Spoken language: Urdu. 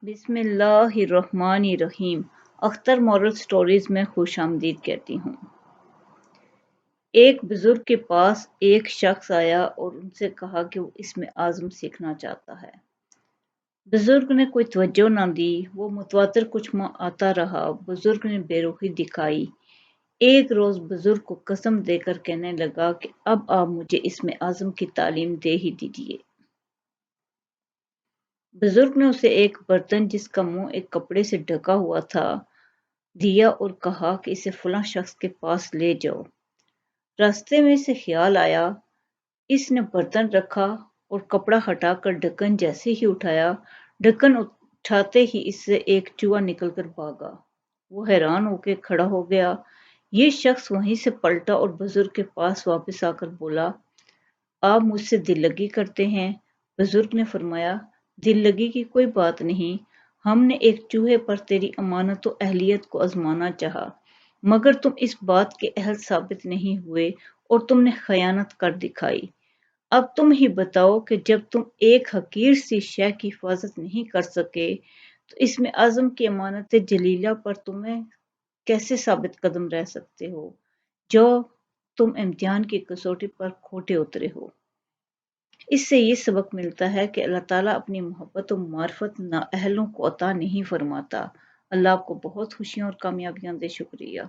بسم اللہ الرحمن الرحیم۔ اختر مورل سٹوریز میں خوش آمدید کہتی ہوں۔ ایک بزرگ کے پاس ایک شخص آیا اور ان سے کہا کہ وہ اسم اعظم سیکھنا چاہتا ہے۔ بزرگ نے کوئی توجہ نہ دی، وہ متواتر کچھ ماہ آتا رہا۔ بزرگ نے بے رخی دکھائی۔ ایک روز بزرگ کو قسم دے کر کہنے لگا کہ اب آپ مجھے اسم اعظم کی تعلیم دے ہی دیجیے۔ بزرگ نے اسے ایک برتن جس کا منہ ایک کپڑے سے ڈھکا ہوا تھا دیا اور کہا کہ اسے فلاں شخص کے پاس لے جاؤ۔ راستے میں اسے خیال آیا، اس نے برتن رکھا اور کپڑا ہٹا کر ڈھکن جیسے ہی اٹھایا، ڈھکن اٹھاتے ہی اس سے ایک چوہا نکل کر بھاگا۔ وہ حیران ہو کے کھڑا ہو گیا۔ یہ شخص وہیں سے پلٹا اور بزرگ کے پاس واپس آ کر بولا، آپ مجھ سے دل لگی کرتے ہیں؟ بزرگ نے فرمایا، دل لگی کی کوئی بات نہیں، ہم نے ایک چوہے پر تیری امانت و اہلیت کو آزمانا چاہا، مگر تم اس بات کے اہل ثابت نہیں ہوئے اور تم نے خیانت کر دکھائی۔ اب تم ہی بتاؤ کہ جب تم ایک حقیر سی شے کی حفاظت نہیں کر سکے تو اسم اعظم کی امانت جلیلہ پر تمہیں کیسے ثابت قدم رہ سکتے ہو، جو تم امتحان کی کسوٹی پر کھوٹے اترے ہو۔ اس سے یہ سبق ملتا ہے کہ اللہ تعالیٰ اپنی محبت و معرفت نااہلوں کو عطا نہیں فرماتا۔ اللہ آپ کو بہت خوشیاں اور کامیابیاں دے۔ شکریہ۔